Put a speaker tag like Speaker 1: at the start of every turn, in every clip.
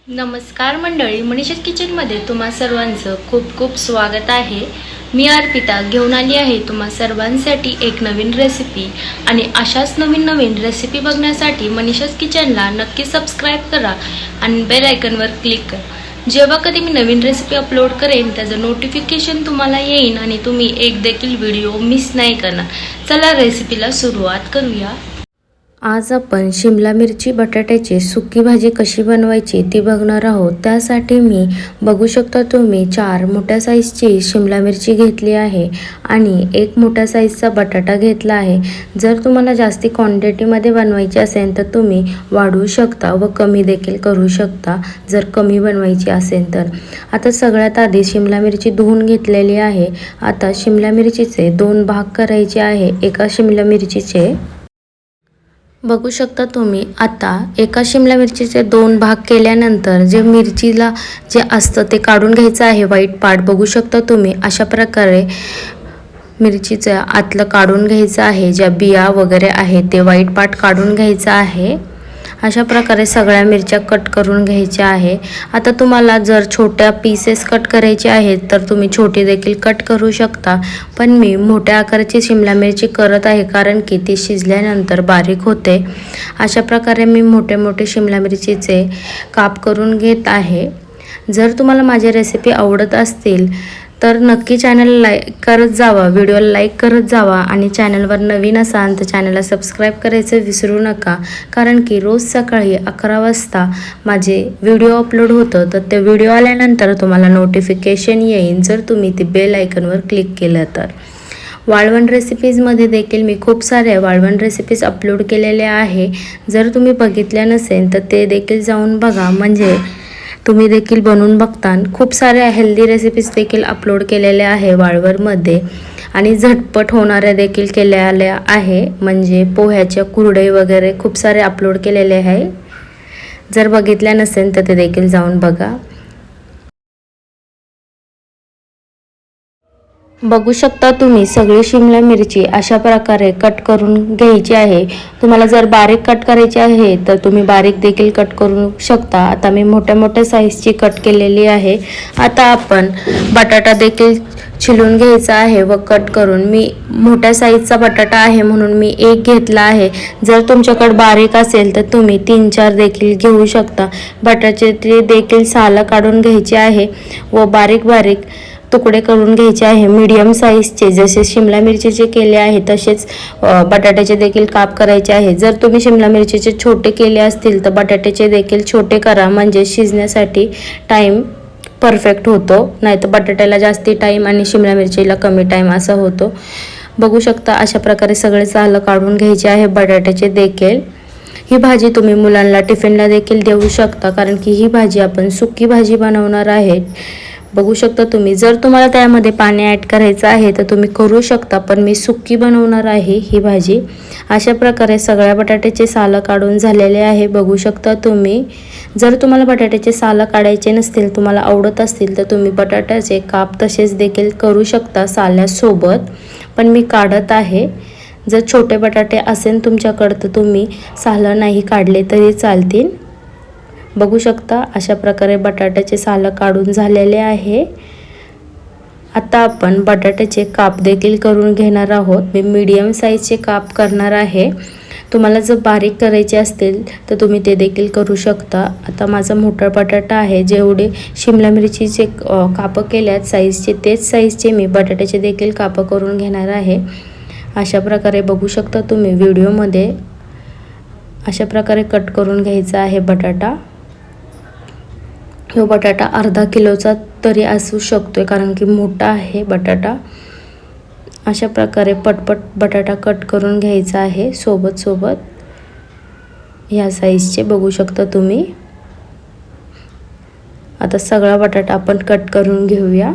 Speaker 1: नमस्कार मंडळी, मनीषा's किचनमध्ये तुम्हा सर्वांचं खूप खूप स्वागत आहे। मी अर्पिता घेऊन आली आहे तुम्हा सर्वांसाठी एक नवीन रेसिपी आणि अशाच नवीन रेसिपी बघण्यासाठी मनीषा's किचनला नक्की सबस्क्राइब करा आणि बेल आयकॉनवर क्लिक करा। जेव्हा कधी मी नवीन रेसिपी अपलोड करेन त्याचं नोटिफिकेशन तुम्हाला येईल आणि तुम्ही एक देखील व्हिडिओ मिस नाही करणार। चला रेसिपीला सुरुवात करूया। आज आपण शिमला मिरची बटाट्याची सुकी भाजी कशी बनवायची ती बघणार आहोत। त्यासाठी मी बघू शकता तुम्ही 4 मोठ्या साईजची शिमला मिरची घेतली आहे आणि एक मोठ्या साईजचा बटाटा घेतला आहे। जर तुम्हाला जास्ती क्वांटिटीमध्ये बनवायची असेल तर तुम्ही वाढवू शकता व कमी देखील करू शकता जर कमी बनवायची असेल तर। आता सगळ्यात आधी शिमला मिरची धुवून घेतलेली आहे। आता शिमला मिरचीचे 2 भाग करायचे आहे। एका शिमला मिरचीचे बघू शकता तुम्ही आता एका शिमला मिरचीचे 2 भाग केल्यानंतर जे मिरचीला जे असतं ते काढून घ्यायचं आहे। वाईट पार्ट बघू शकता तुम्ही अशा प्रकारे मिरचीचं आतलं काढून घ्यायचं आहे। ज्या बिया वगैरे आहे ते वाईट पार्ट काढून घ्यायचा आहे। अशा प्रकारे सगळ्या मिरच्या कट करून घ्यायच्या आहे। आता तुम्हाला जर छोट्या पीसेस कट करायचे आहेत तर तुम्ही छोटे देखील कट करू शकता, पण मी मोठ्या आकाराची शिमला मिरची करत आहे कारण की ती शिजल्यानंतर बारीक होते। अशा प्रकारे मी मोठे शिमला मिरचीचे काप करून घेत आहे। जर तुम्हाला माझी रेसिपी आवडत असतील तर नक्की चॅनल लाईक करत जावा, व्हिडिओला लाईक करत जावा आणि चॅनलवर नवीन असाल तर चॅनलला सबस्क्राइब करायचं विसरू नका, कारण की रोज सकाळी 11 वाजता माझे व्हिडिओ अपलोड होतं तर ते व्हिडिओ आल्यानंतर तुम्हाला नोटिफिकेशन येईल जर तुम्ही ते बेल आयकॉनवर क्लिक केलं तर। वाळवण रेसिपीजमध्ये देखील मी खूप साऱ्या वाळवण रेसिपीज अपलोड केलेल्या आहे। जर तुम्ही बघितल्या नसेल तर ते देखील जाऊन बघा, म्हणजे तुम्ही देखील बनवून बघता। खूप साऱ्या हेल्दी रेसिपीज देखील अपलोड केलेल्या आहे वाळवणमध्ये आणि झटपट होणाऱ्या देखील केलेल्या आहे, म्हणजे पोह्याच्या कुरडई वगैरे खूप सारे अपलोड केलेले आहे। जर बघितल्या नसेल तर ते देखील जाऊन बघा। बघू शकता तुम्ही सगळी शिमला मिरची अशा प्रकारे कट करून घ्यायची आहे। तुम्हाला जर बारीक कट करायची आहे तर तुम्ही बारीक देखील कट करू शकता। आता मी मोठ्या साईजची कट केलेली आहे। आता आपण बटाटा देखील छिलून घ्यायचा आहे व कट करून, मी मोठ्या साईजचा बटाटा आहे म्हणून मी एक घेतला आहे। जर तुमच्याकडे बारीक असेल तर तुम्ही 3-4 देखील घेऊ शकता। बटाट्याचे देखील सालं काढून घ्यायचे आहे व बारीक तुकडे करून घ्यायचे आहे मीडियम साईजचे। जसे शिमला मिरचीचे केले आहे तसेच बटाट्याचे देखील काप करायचे आहे। जर तुम्ही शिमला मिरचीचे छोटे केले असतील तर बटाट्याचे देखील छोटे करा, म्हणजे शिजण्यासाठी टाइम परफेक्ट होतो, नाहीतर बटाट्याला जास्ती टाइम आणि शिमला मिरचीला कमी टाइम असा होतो। बघू शकता अशा प्रकारे सगळे सालं काढून घ्यायचे आहे बटाट्याचे देखील। ही भाजी तुम्ही मुलांना टिफिनला देखील देऊ शकता, कारण की ही भाजी आपण सुकी भाजी बनवणार आहे। बघू शकता तुम्ही, जर तुम्हाला त्यामध्ये पाणी ॲड करायचं आहे तर तुम्ही करू शकता, पण मी सुकी बनवणार आहे ही भाजी। अशा प्रकारे सगळ्या बटाट्याचे सालं काढून झालेले आहे। बघू शकता तुम्ही, जर तुम्हाला बटाट्याचे सालं काढायचे नसतील, तुम्हाला आवडत असतील तर तुम्ही बटाट्याचे काप तसेच देखील करू शकता साल्यासोबत, पण मी काढत आहे। जर छोटे बटाटे असेल तुमच्याकडे तर तुम्ही सालं नाही काढले तरी चालतील। बघू शकता अशा प्रकारे बटाट्याचे सालं काढून झालेले आहे। आता आपण बटाट्याचे काप देखील करून घेणार आहोत। मी मीडियम साईजचे काप करणार आहे। तुम्हाला जर बारीक करायचे असतील तर तुम्ही ते देखील करू शकता। आता माझा मोठा बटाटा आहे, जेवढे शिमला मिरचीचे काप केल्यात साईजचे तेच साईजचे मी बटाट्याचे देखील काप करून घेणार आहे। अशा प्रकारे बघू शकता तुम्ही व्हिडिओमध्ये अशा प्रकारे कट करून घ्यायचा आहे बटाटा। हा बटाटा अर्धा किलोचा तरी असू शकतो, कारण की मोठा आहे बटाटा। अशा प्रकारे पटपट बटाटा कट करून घ्यायचा आहे सोबत ह्या साईजचे बघू शकता तुम्ही। आता सगळा बटाटा आपण कट करून घेऊया।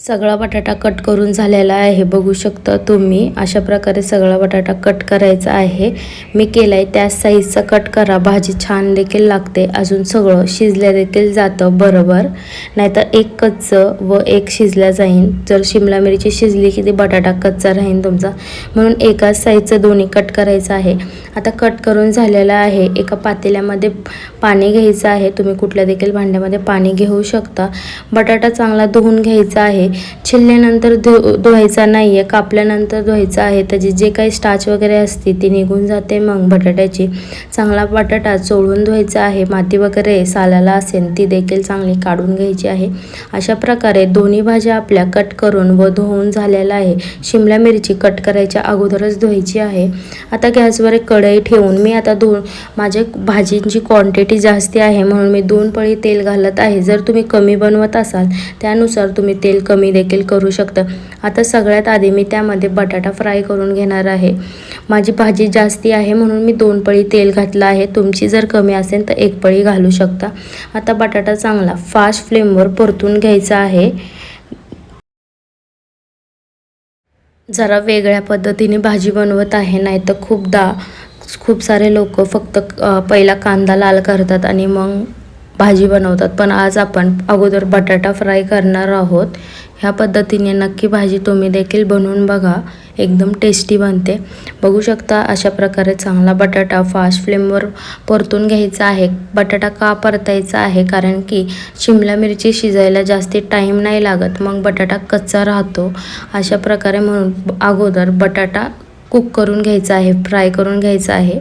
Speaker 1: सगळा बटाटा कट करून झालेला आहे, बघू शकता तुम्ही. अशा प्रकारे सगळा बटाटा कट करायचा आहे. मी केलाय त्याच साईजचा कट करा, भाजी छान देखील लागते. अजून सगळं शिजल्या देखील जातं बरोबर, नाहीतर एक कच्चं व एक शिजल्या जाईन. जर शिमला मिरची शिजली की ती बटाटा कच्चा राहीन तुमचा, म्हणून एकाच साईजचं दोन्ही कट करायचं आहे. आता कट करून झालेला आहे. एका पातेल्यामध्ये पाणी घ्यायचं आहे, तुम्ही कुठल्या देखील भांड्यामध्ये पाणी घेऊ शकता. बटाटा चांगला धुवून घ्यायचा आहे. छिलल्यानंतर धुवायचा नाही आहे, कापल्यानंतर धुवायचा आहे. त्याची जे काही स्टार्च वगैरे असते ती निघून जाते. मग बटाट्याची चांगला बटाटा चोळून धुवायचा आहे. माती वगैरे सालाला असेल ती देखील चांगली काढून घ्यायची आहे. अशा प्रकारे दोन्ही भाज्या आपल्या कट करून व धुवून झालेल्या आहे. शिमला मिरची कट करायच्या अगोदरच धुवायची आहे. आता गॅसवर एक कढई ठेवून मी आता माझ्या भाजींची क्वांटिटी जास्ती आहे म्हणून मी 2 पळी तेल घालत आहे. जर तुम्ही कमी बनवत असाल त्यानुसार तुम्ही तेल कमी देखील करू शकता. आता सगळ्यात आधी मी त्यामध्ये बटाटा फ्राय करून घेणार आहे. माझी भाजी जास्ती आहे म्हणून मी 2 पळी तेल घातलं आहे. तुमची जर कमी असेल तर 1 पळी घालू शकता. आता बटाटा चांगला फास्ट फ्लेमवर परतून घ्यायचा आहे. जरा वेगळ्या पद्धतीने भाजी बनवत आहे, नाही तर खूप सारे लोक फक्त पहिला कांदा लाल करतात आणि मग भाजी बनवतात. पण आज आपण अगोदर बटाटा फ्राय करणार आहोत. ह्या पद्धतीने नक्की भाजी तुम्ही देखील बनवून बघा, एकदम टेस्टी बनते. बघू शकता अशा प्रकारे चांगला बटाटा फास्ट फ्लेमवर परतून घ्यायचा आहे. बटाटा का परतायचा आहे, कारण की शिमला मिरची शिजायला जास्ती टाईम नाही लागत, मग बटाटा कच्चा राहतो. अशा प्रकारे म्हणून अगोदर बटाटा कुक करून घ्यायचा आहे, फ्राय करून घ्यायचा आहे.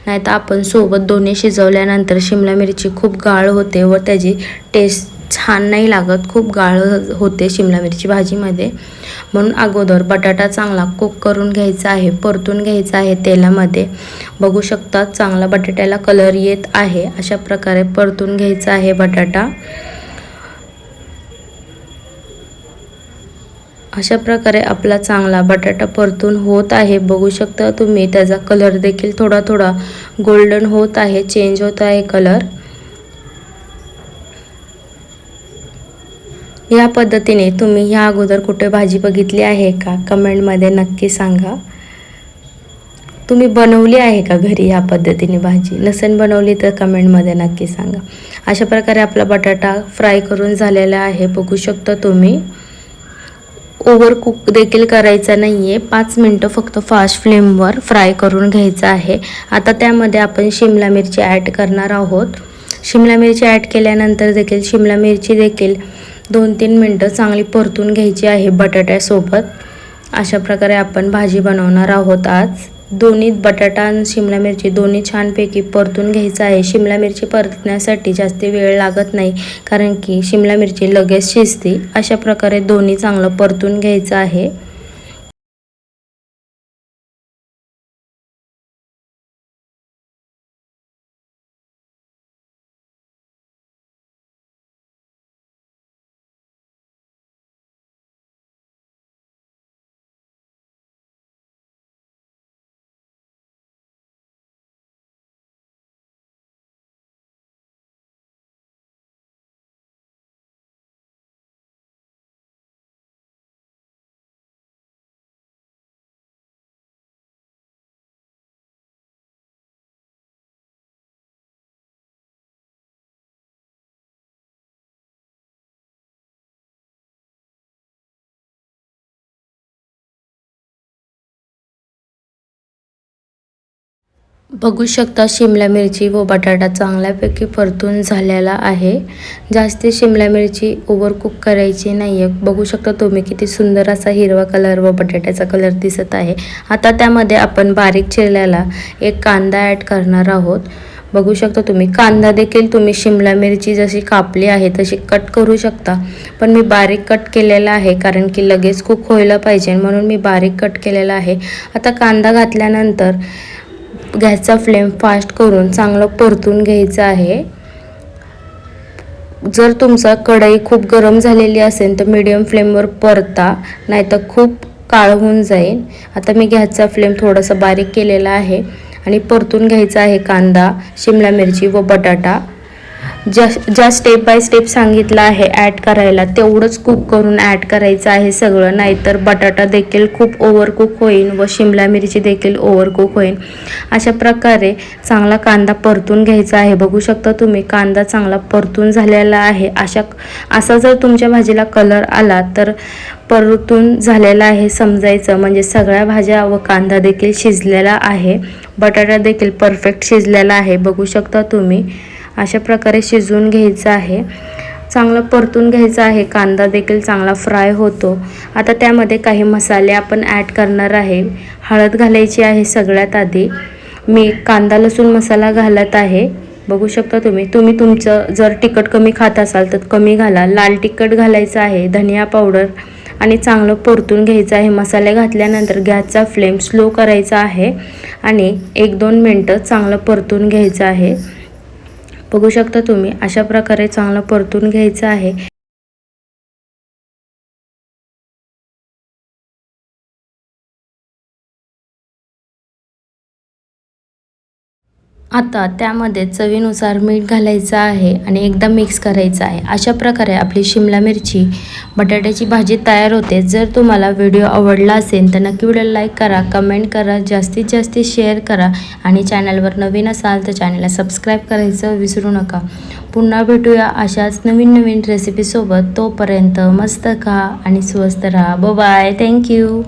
Speaker 1: नाहीतर आपण सोबत दोन्ही शिजवल्यानंतर शिमला मिरची खूप गाळ होते व त्याची टेस्ट छान नाही लागत, खूप गाळ होते शिमला मिरची भाजीमध्ये. म्हणून अगोदर बटाटा चांगला कुक करून घ्यायचा आहे, परतून घ्यायचा आहे तेलामध्ये. बघू शकता चांगला बटाट्याला कलर येत आहे. अशा प्रकारे परतून घ्यायचा आहे बटाटा. अशा प्रकारे आपला चांगला बटाटा परतून होत आहे. बघू शकता तुम्ही त्याचा कलर देखील थोडा गोल्डन होत आहे, चेंज होत आहे कलर. या पद्धतीने तुम्ही ह्या अगोदर कुठे भाजी बघितली आहे का, कमेंटमध्ये नक्की सांगा. तुम्ही बनवली आहे का घरी या पद्धतीने भाजी? नसेल बनवली तर कमेंटमध्ये नक्की सांगा. अशा प्रकारे आपला बटाटा फ्राय करून झालेला आहे. बघू शकता तुम्ही. ओव्हर कुक देखील करायचा नाही आहे, 5 मिनटं फक्त फास्ट फ्लेमवर फ्राय करून घ्यायचं आहे. आता त्यामध्ये आपण शिमला मिरची ॲड करणार आहोत. शिमला मिरची ॲड केल्यानंतर देखील शिमला मिरची देखील 2-3 मिनटं चांगली परतून घ्यायची आहे बटाट्यासोबत. अशा प्रकारे आपण भाजी बनवणार आहोत आज. दोन्ही बटाटा आणि शिमला मिरची दोन्ही छानपैकी परतून घ्यायचं आहे. शिमला मिरची परतण्यासाठी जास्त वेळ लागत नाही, कारण की शिमला मिरची लगेच शिजते. अशा प्रकारे दोन्ही चांगलं परतून घ्यायचं आहे. बघू शकता शिमला मिरची व बटाटा चांगल्यापैकी परतून झालेला आहे. जास्त शिमला मिरची ओव्हर कुक करायची नाही आहे. बघू शकता तुम्ही किती सुंदर असा हिरवा कलर व बटाट्याचा कलर दिसत आहे. आता त्यामध्ये आपण बारीक चिरलेला एक कांदा ॲड करणार आहोत. बघू शकता तुम्ही. कांदा देखील तुम्ही शिमला मिरची जशी कापली आहे तशी कट करू शकता, पण मी बारीक कट केलेला आहे कारण की लगेच कुक व्हायला पाहिजे, म्हणून मी बारीक कट केलेला आहे. आता कांदा घातल्यानंतर गॅसचा फ्लेम फास्ट करून चांगलं परतून घ्यायचं आहे. जर तुमचा कढई खूप गरम झालेली असेल तर मीडियम फ्लेमवर परता, नाहीतर खूप काळ होऊन जाईल. आता मी गॅसचा फ्लेम थोडासा बारीक केलेला आहे आणि परतून घ्यायचा आहे कांदा, शिमला मिरची व बटाटा. ज्या स्टेप बाय स्टेप सांगितलं आहे ॲड करायला तेवढंच कुक करून ॲड करायचं आहे सगळं, नाहीतर बटाटा देखील खूप ओव्हरकुक होईल व शिमला मिरची देखील ओव्हरकुक होईल. अशा प्रकारे चांगला कांदा परतून घ्यायचा आहे. बघू शकता तुम्ही कांदा चांगला परतून झालेला आहे. असा जर तुमच्या भाजीला कलर आला तर परतून झालेला आहे समजायचं, म्हणजे सगळ्या भाज्या व कांदा देखील शिजलेला आहे. बटाटा देखील परफेक्ट शिजलेला आहे. बघू शकता तुम्ही अशा प्रकारे शिजवून घ्यायचं आहे, चांगलं परतून घ्यायचं आहे. कांदा देखील चांगला फ्राय होतो. आता त्यामध्ये काही मसाले आपण ॲड करणार आहे. हळद घालायची आहे सगळ्यात आधी. मी कांदा लसूण मसाला घालत आहे. बघू शकता तुम्ही तुमचं जर तिखट कमी खात असाल तर कमी घाला. लाल तिखट घालायचं आहे, धनिया पावडर आणि चांगलं परतून घ्यायचं आहे. मसाले घातल्यानंतर गॅसचा फ्लेम स्लो करायचा आहे आणि 1-2 मिनटं चांगलं परतून घ्यायचं आहे. बघू शकता तुम्ही अशा प्रकारे चांगलं परतून घ्यायचं आहे. आता त्यामध्ये चवीनुसार मीठ घालायचं आहे आणि एकदा मिक्स करायचं आहे. अशा प्रकारे आपली शिमला मिरची बटाट्याची भाजी तयार होते. जर तुम्हाला व्हिडिओ आवडला असेल तर नक्की व्हिडिओला लाईक करा, कमेंट करा, जास्तीत जास्त शेअर करा आणि चॅनलवर नवीन असाल तर चॅनलला सबस्क्राईब करायचं विसरू नका. पुन्हा भेटूया अशाच नवीन रेसिपीसोबत. तोपर्यंत मस्त खा आणि स्वस्त राहा. बाय. थँक्यू.